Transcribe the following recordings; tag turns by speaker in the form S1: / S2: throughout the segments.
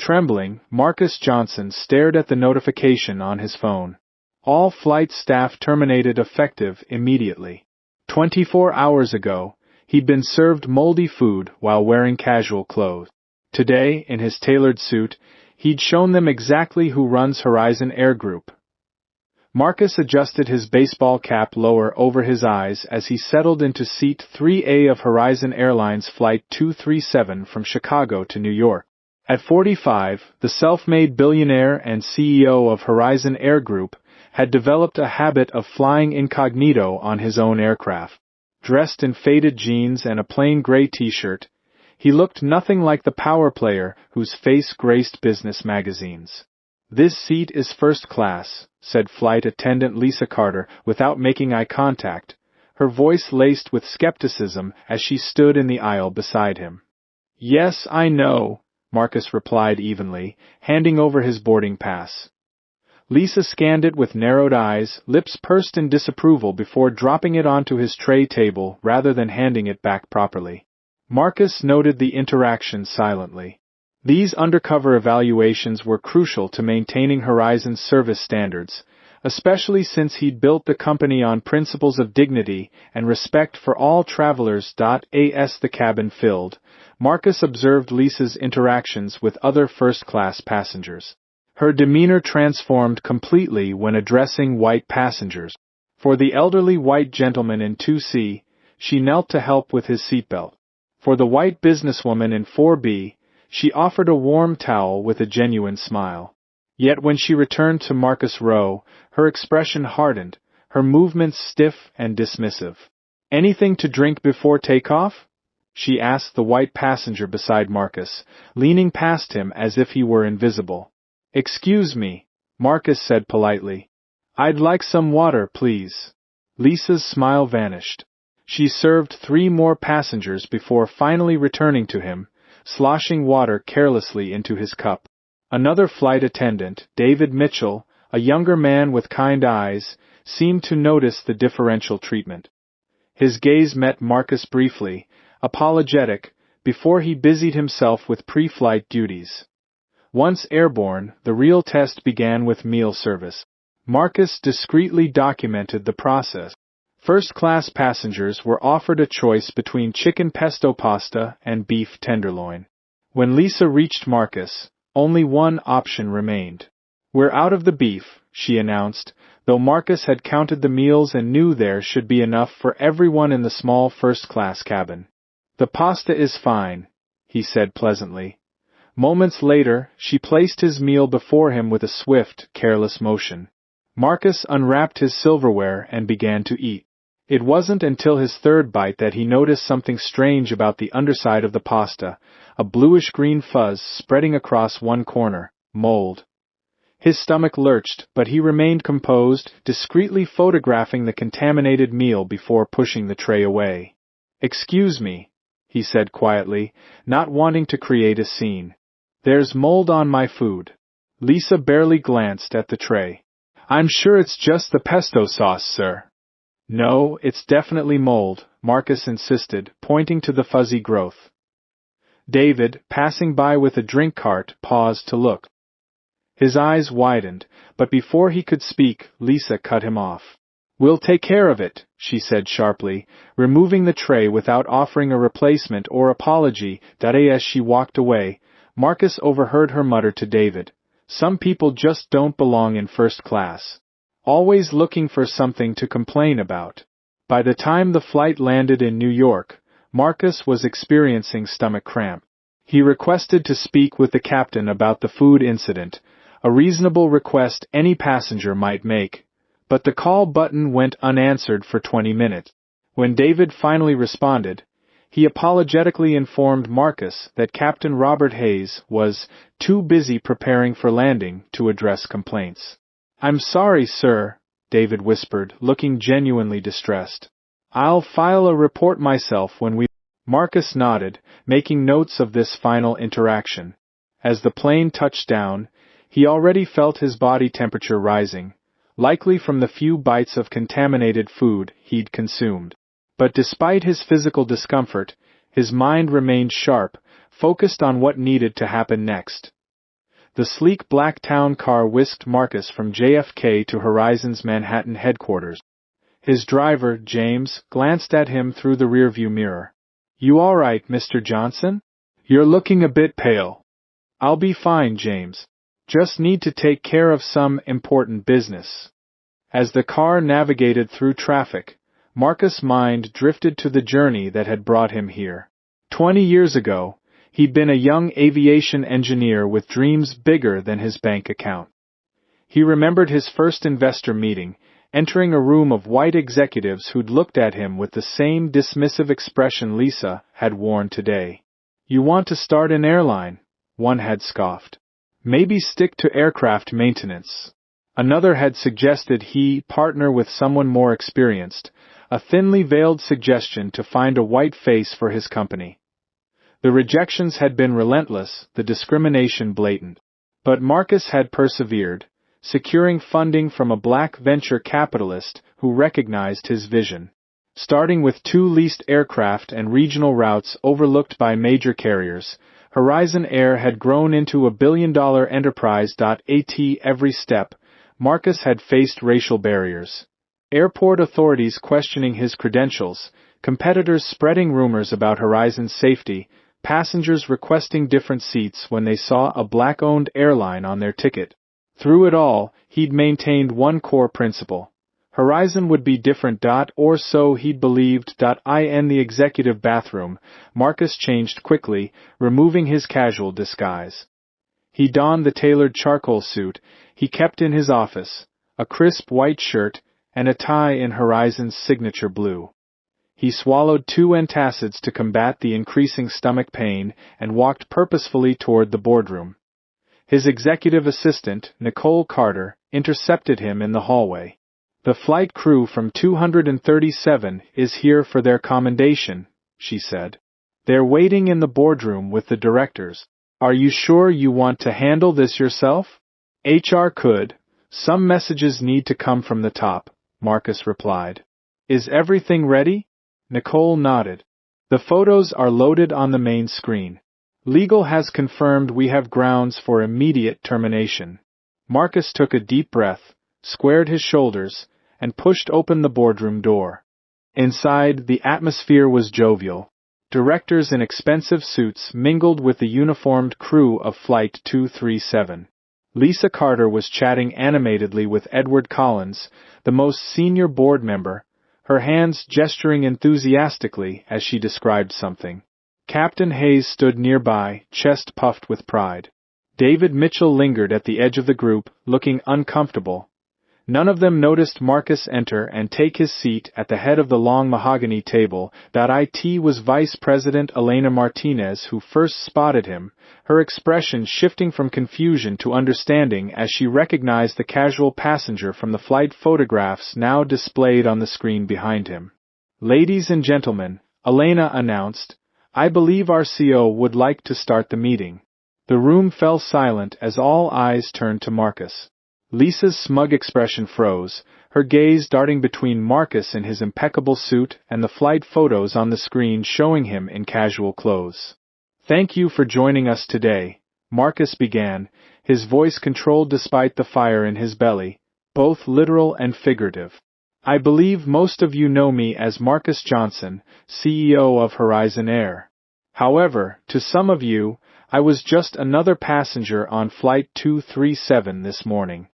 S1: Trembling, Marcus Johnson stared at the notification on his phone. All flight staff terminated effective immediately. 24 hours ago, he'd been served moldy food while wearing casual clothes. Today, in his tailored suit, he'd shown them exactly who runs Horizon Air Group. Marcus adjusted his baseball cap lower over his eyes as he settled into Seat 3A of Horizon Airlines Flight 237 from Chicago to New York. At 45, the self-made billionaire and CEO of Horizon Air Group had developed a habit of flying incognito on his own aircraft. Dressed in faded jeans and a plain gray t-shirt, he looked nothing like the power player whose face graced business magazines. "This seat is first class," said flight attendant Lisa Carter without making eye contact, her voice laced with skepticism as she stood in the aisle beside him. "Yes, I know," Marcus replied evenly, handing over his boarding pass. Lisa scanned it with narrowed eyes, lips pursed in disapproval before dropping it onto his tray table rather than handing it back properly. Marcus noted the interaction silently. These undercover evaluations were crucial to maintaining Horizon's service standards, especially since he'd built the company on principles of dignity and respect for all travelers. As the cabin filled, Marcus observed Lisa's interactions with other first-class passengers. Her demeanor transformed completely when addressing white passengers. For the elderly white gentleman in 2C, she knelt to help with his seatbelt. For the white businesswoman in 4B, she offered a warm towel with a genuine smile. Yet when she returned to Marcus Rowe, her expression hardened, her movements stiff and dismissive. "Anything to drink before takeoff?" she asked the white passenger beside Marcus, leaning past him as if he were invisible. "Excuse me," Marcus said politely. "I'd like some water, please." Lisa's smile vanished. She served 3 more passengers before finally returning to him, sloshing water carelessly into his cup. Another flight attendant, David Mitchell, a younger man with kind eyes, seemed to notice the differential treatment. His gaze met Marcus briefly, apologetic, before he busied himself with pre-flight duties. Once airborne, the real test began with meal service. Marcus discreetly documented the process. First-class passengers were offered a choice between chicken pesto pasta and beef tenderloin. When Lisa reached Marcus, only one option remained. "We're out of the beef," she announced, though Marcus had counted the meals and knew there should be enough for everyone in the small first-class cabin. "The pasta is fine," he said pleasantly. Moments later, she placed his meal before him with a swift, careless motion. Marcus unwrapped his silverware and began to eat. It wasn't until his third bite that he noticed something strange about the underside of the pasta, a bluish-green fuzz spreading across one corner, mold. His stomach lurched, but he remained composed, discreetly photographing the contaminated meal before pushing the tray away. "Excuse me," he said quietly, not wanting to create a scene. "There's mold on my food." Lisa barely glanced at the tray. "I'm sure it's just the pesto sauce, sir." "No, it's definitely mold," Marcus insisted, pointing to the fuzzy growth. David, passing by with a drink cart, paused to look. His eyes widened, but before he could speak, Lisa cut him off. "We'll take care of it," she said sharply, removing the tray without offering a replacement or apology. As she walked away, Marcus overheard her mutter to David, "Some people just don't belong in first class. Always looking for something to complain about." By the time the flight landed in New York, Marcus was experiencing stomach cramp. He requested to speak with the captain about the food incident, a reasonable request any passenger might make, but the call button went unanswered for 20 minutes. When David finally responded, he apologetically informed Marcus that Captain Robert Hayes was too busy preparing for landing to address complaints. "I'm sorry, sir," David whispered, looking genuinely distressed. "I'll file a report myself when we—" Marcus nodded, making notes of this final interaction. As the plane touched down, he already felt his body temperature rising, likely from the few bites of contaminated food he'd consumed. But despite his physical discomfort, his mind remained sharp, focused on what needed to happen next. The sleek black town car whisked Marcus from JFK to Horizon's Manhattan headquarters. His driver, James, glanced at him through the rearview mirror. "You all right, Mr. Johnson? You're looking a bit pale." "I'll be fine, James. Just need to take care of some important business." As the car navigated through traffic, Marcus' mind drifted to the journey that had brought him here. 20 years ago, he'd been a young aviation engineer with dreams bigger than his bank account. He remembered his first investor meeting, entering a room of white executives who'd looked at him with the same dismissive expression Lisa had worn today. "You want to start an airline?" one had scoffed. "Maybe stick to aircraft maintenance." Another had suggested he partner with someone more experienced, a thinly veiled suggestion to find a white face for his company. The rejections had been relentless, the discrimination blatant. But Marcus had persevered, securing funding from a black venture capitalist who recognized his vision. Starting with 2 leased aircraft and regional routes overlooked by major carriers, Horizon Air had grown into a billion-dollar enterprise. At every step, Marcus had faced racial barriers. Airport authorities questioning his credentials, competitors spreading rumors about Horizon's safety, passengers requesting different seats when they saw a black-owned airline on their ticket. Through it all, he'd maintained one core principle. Horizon would be different. Or so he'd believed. In the executive bathroom, Marcus changed quickly, removing his casual disguise. He donned the tailored charcoal suit he kept in his office, a crisp white shirt, and a tie in Horizon's signature blue. He swallowed 2 antacids to combat the increasing stomach pain and walked purposefully toward the boardroom. His executive assistant, Nicole Carter, intercepted him in the hallway. "The flight crew from 237 is here for their commendation," she said. "They're waiting in the boardroom with the directors. Are you sure you want to handle this yourself?" "HR could. Some messages need to come from the top," Marcus replied. "Is everything ready?" Nicole nodded. "The photos are loaded on the main screen. Legal has confirmed we have grounds for immediate termination." Marcus took a deep breath, squared his shoulders, and pushed open the boardroom door. Inside, the atmosphere was jovial. Directors in expensive suits mingled with the uniformed crew of Flight 237. Lisa Carter was chatting animatedly with Edward Collins, the most senior board member, her hands gesturing enthusiastically as she described something. Captain Hayes stood nearby, chest puffed with pride. David Mitchell lingered at the edge of the group, looking uncomfortable. None of them noticed Marcus enter and take his seat at the head of the long mahogany table. It was Vice President Elena Martinez who first spotted him, her expression shifting from confusion to understanding as she recognized the casual passenger from the flight photographs now displayed on the screen behind him. "Ladies and gentlemen," Elena announced, "I believe our CO would like to start the meeting." The room fell silent as all eyes turned to Marcus. Lisa's smug expression froze, her gaze darting between Marcus in his impeccable suit and the flight photos on the screen showing him in casual clothes. "Thank you for joining us today," Marcus began, his voice controlled despite the fire in his belly, both literal and figurative. "I believe most of you know me as Marcus Johnson, CEO of Horizon Air. However, to some of you, I was just another passenger on Flight 237 this morning."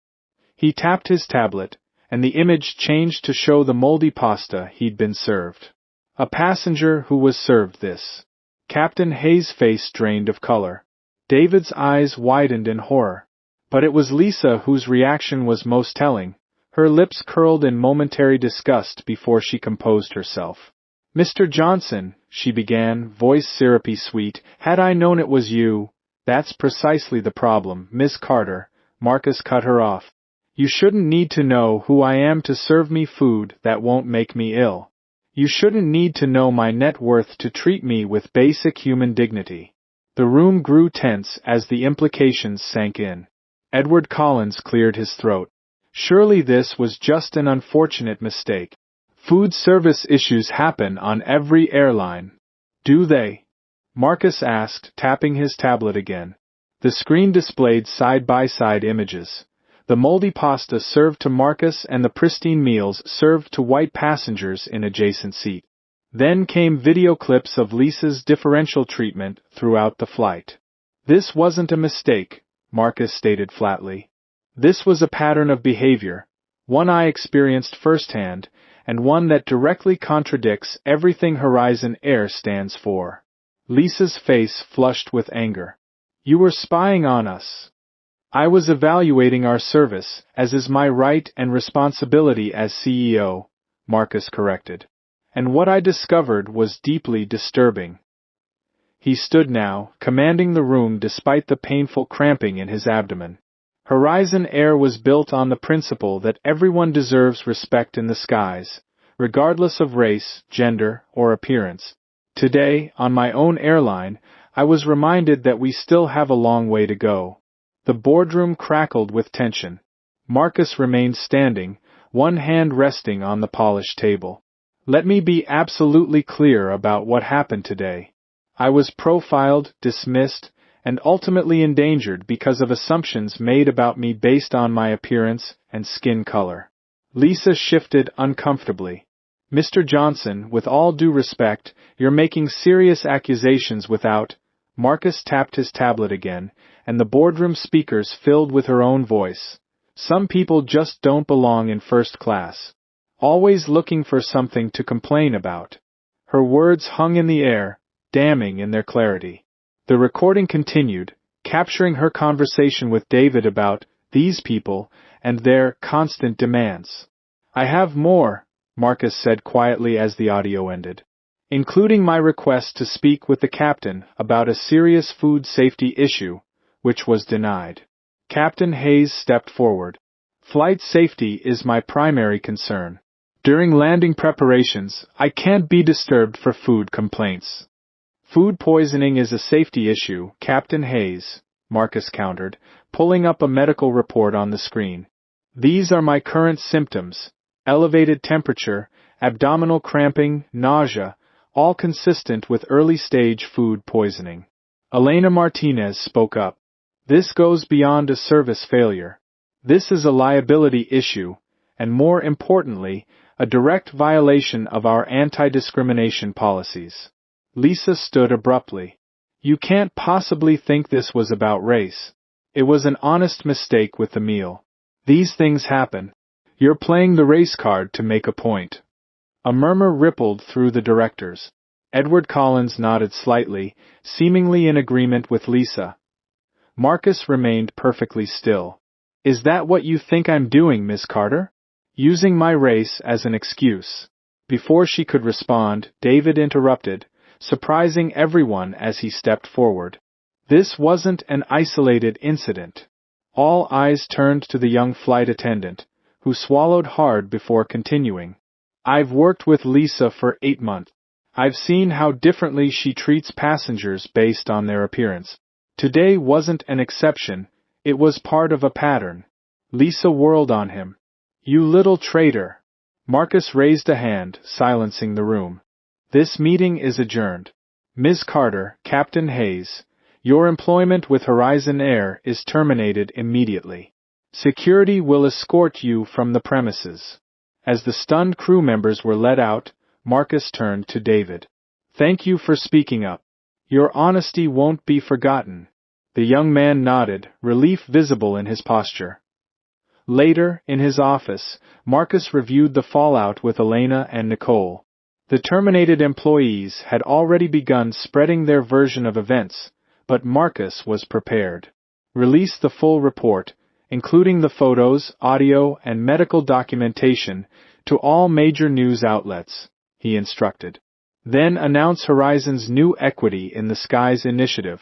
S1: He tapped his tablet, and the image changed to show the moldy pasta he'd been served. A passenger who was served this. Captain Hayes' face drained of color. David's eyes widened in horror. But it was Lisa whose reaction was most telling. Her lips curled in momentary disgust before she composed herself. "Mr. Johnson," she began, voice syrupy sweet, "had I known it was you—" "That's precisely the problem, Miss Carter," Marcus cut her off. "You shouldn't need to know who I am to serve me food that won't make me ill. You shouldn't need to know my net worth to treat me with basic human dignity." The room grew tense as the implications sank in. Edward Collins cleared his throat. Surely this was just an unfortunate mistake. Food service issues happen on every airline. "Do they?" Marcus asked, tapping his tablet again. The screen displayed side-by-side images. The moldy pasta served to Marcus and the pristine meals served to white passengers in adjacent seat. Then came video clips of Lisa's differential treatment throughout the flight. This wasn't a mistake, Marcus stated flatly. This was a pattern of behavior, one I experienced firsthand, and one that directly contradicts everything Horizon Air stands for. Lisa's face flushed with anger. You were spying on us. I was evaluating our service, as is my right and responsibility as CEO, Marcus corrected. And what I discovered was deeply disturbing. He stood now, commanding the room despite the painful cramping in his abdomen. Horizon Air was built on the principle that everyone deserves respect in the skies, regardless of race, gender, or appearance. Today, on my own airline, I was reminded that we still have a long way to go. The boardroom crackled with tension. Marcus remained standing, one hand resting on the polished table. Let me be absolutely clear about what happened today. I was profiled, dismissed, and ultimately endangered because of assumptions made about me based on my appearance and skin color. Lisa shifted uncomfortably. Mr. Johnson, with all due respect, you're making serious accusations without... Marcus tapped his tablet again, and the boardroom speakers filled with her own voice. Some people just don't belong in first class. Always looking for something to complain about. Her words hung in the air, damning in their clarity. The recording continued, capturing her conversation with David about these people and their constant demands. I have more, Marcus said quietly as the audio ended, including my request to speak with the captain about a serious food safety issue, which was denied. Captain Hayes stepped forward. Flight safety is my primary concern. During landing preparations, I can't be disturbed for food complaints. Food poisoning is a safety issue, Captain Hayes, Marcus countered, pulling up a medical report on the screen. These are my current symptoms: elevated temperature, abdominal cramping, nausea, all consistent with early-stage food poisoning. Elena Martinez spoke up. This goes beyond a service failure. This is a liability issue, and more importantly, a direct violation of our anti-discrimination policies. Lisa stood abruptly. You can't possibly think this was about race. It was an honest mistake with the meal. These things happen. You're playing the race card to make a point. A murmur rippled through the directors. Edward Collins nodded slightly, seemingly in agreement with Lisa. Marcus remained perfectly still. Is that what you think I'm doing, Miss Carter? Using my race as an excuse. Before she could respond, David interrupted, surprising everyone as he stepped forward. This wasn't an isolated incident. All eyes turned to the young flight attendant, who swallowed hard before continuing. I've worked with Lisa for 8 months. I've seen how differently she treats passengers based on their appearance. Today wasn't an exception, it was part of a pattern. Lisa whirled on him. You little traitor. Marcus raised a hand, silencing the room. This meeting is adjourned. Ms. Carter, Captain Hayes, your employment with Horizon Air is terminated immediately. Security will escort you from the premises. As the stunned crew members were let out, Marcus turned to David. Thank you for speaking up. Your honesty won't be forgotten. The young man nodded, relief visible in his posture. Later, in his office, Marcus reviewed the fallout with Elena and Nicole. The terminated employees had already begun spreading their version of events, but Marcus was prepared. Release the full report, including the photos, audio, and medical documentation, to all major news outlets, he instructed. Then announce Horizon's new Equity in the Skies initiative.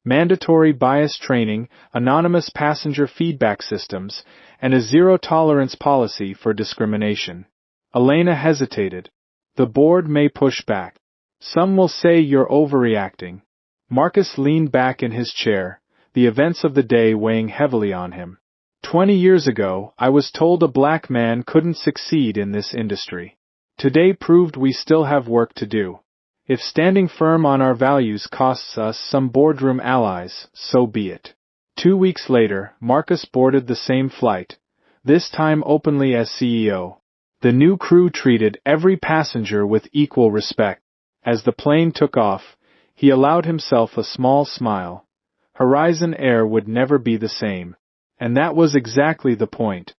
S1: Mandatory bias training, anonymous passenger feedback systems, and a zero-tolerance policy for discrimination. Elena hesitated. The board may push back. Some will say you're overreacting. Marcus leaned back in his chair, the events of the day weighing heavily on him. 20 years ago, I was told a black man couldn't succeed in this industry. Today proved we still have work to do. If standing firm on our values costs us some boardroom allies, so be it. 2 weeks later, Marcus boarded the same flight, this time openly as CEO. The new crew treated every passenger with equal respect. As the plane took off, he allowed himself a small smile. Horizon Air would never be the same. And that was exactly the point.